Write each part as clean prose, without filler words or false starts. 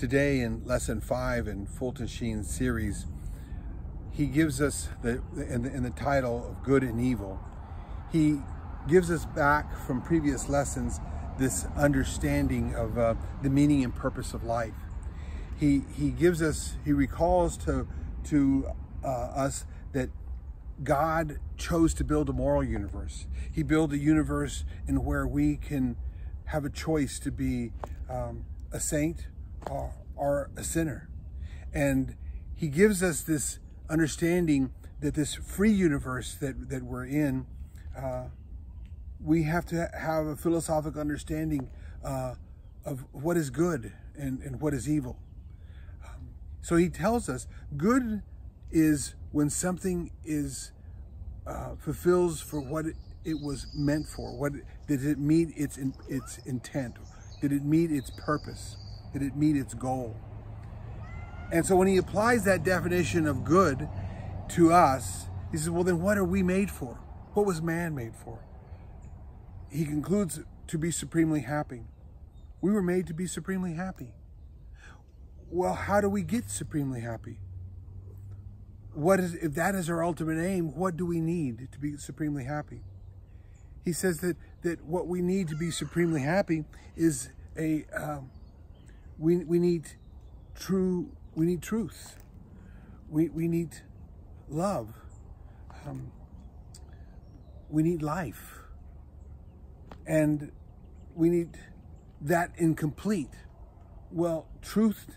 Today in lesson 5 in Fulton Sheen's series, he gives us in the title of Good and Evil, he gives us back from previous lessons this understanding of the meaning and purpose of life. He recalls to us that God chose to build a moral universe. He built a universe in where we can have a choice to be a saint or a sinner. And he gives us this understanding that this free universe that we're in, we have to have a philosophical understanding of what is good and what is evil. So he tells us good is when something is fulfills for what it was meant for. Did it meet its intent? Did it meet its purpose? Did it meet its goal? And so when he applies that definition of good to us, he says, well, then what are we made for? What was man made for? He concludes to be supremely happy. We were made to be supremely happy. Well, how do we get supremely happy? If that is our ultimate aim, what do we need to be supremely happy? He says that what we need to be supremely happy is we need truth. We need love. We need life. And we need that incomplete. Well, truth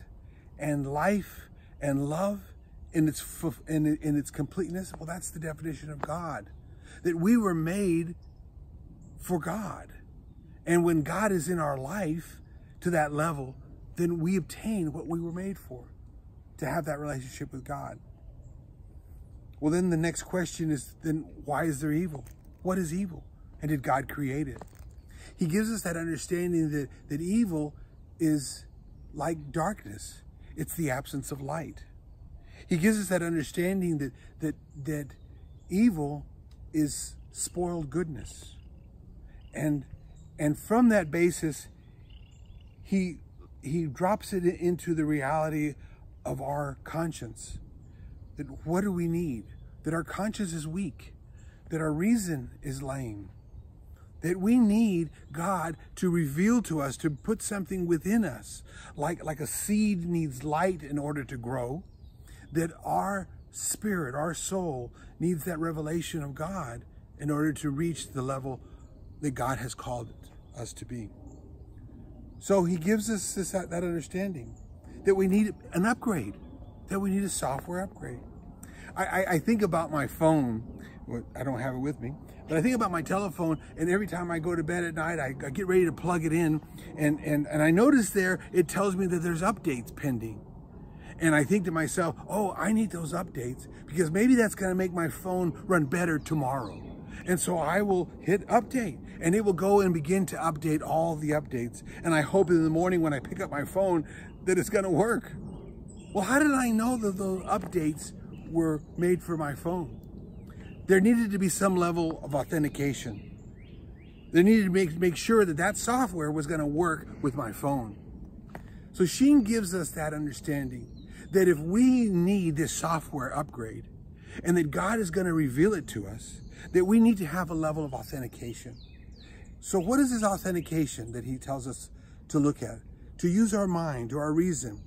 and life and love in its completeness, well, that's the definition of God. That we were made for God. And when God is in our life to that level, then we obtain what we were made for, to have that relationship with God. Well, then the next question is, then why is there evil? What is evil? And did God create it? He gives us that understanding that evil is like darkness. It's the absence of light. He gives us that understanding that evil is spoiled goodness. And from that basis, he drops it into the reality of our conscience. That what do we need? That our conscience is weak. That our reason is lame. That we need God to reveal to us, to put something within us, like a seed needs light in order to grow, that our spirit, our soul, needs that revelation of God in order to reach the level that God has called us to be. So he gives us that understanding, that we need an upgrade, that we need a software upgrade. I think about my phone. I don't have it with me, but I think about my telephone, and every time I go to bed at night, I get ready to plug it in, and I notice there, it tells me that there's updates pending. And I think to myself, oh, I need those updates, because maybe that's going to make my phone run better tomorrow. And so I will hit update, and it will go and begin to update all the updates. And I hope in the morning when I pick up my phone that it's going to work. Well, how did I know that those updates were made for my phone? There needed to be some level of authentication. They needed to make sure that software was going to work with my phone. So Sheen gives us that understanding that if we need this software upgrade and that God is going to reveal it to us, that we need to have a level of authentication. So what is this authentication that he tells us to look at? To use our mind or our reason.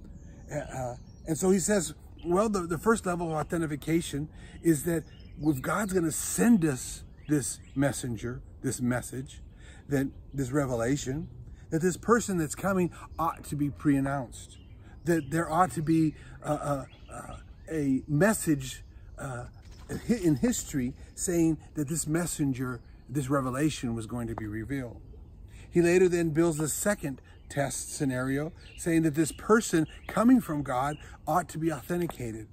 And so he says, well, the first level of authentication is that if God's going to send us this messenger, this message, this revelation, that this person that's coming ought to be pre-announced. That there ought to be a message in history saying that this messenger, this revelation was going to be revealed. He later then builds a second test scenario saying that this person coming from God ought to be authenticated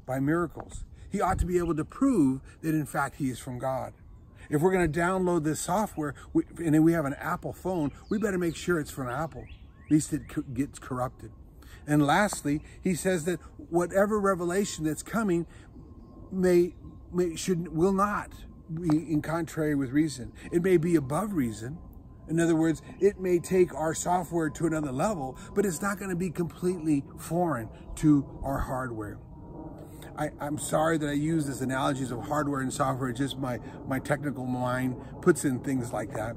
by miracles. He ought to be able to prove that in fact he is from God. If we're going to download this software and then we have an Apple phone, we better make sure it's from Apple. At least it gets corrupted. And lastly, he says that whatever revelation that's coming will not be in contrary with reason. It may be above reason, In other words, it may take our software to another level, but it's not going to be completely foreign to our hardware. I'm sorry that I use this analogies of hardware and software. Just my technical mind puts in things like that.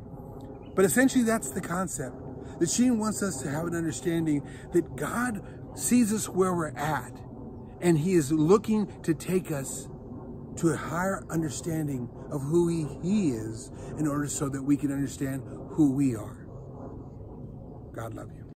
But essentially, that's the concept. That Sheen wants us to have an understanding that God sees us where we're at, and he is looking to take us to a higher understanding of who he is in order so that we can understand who we are. God love you.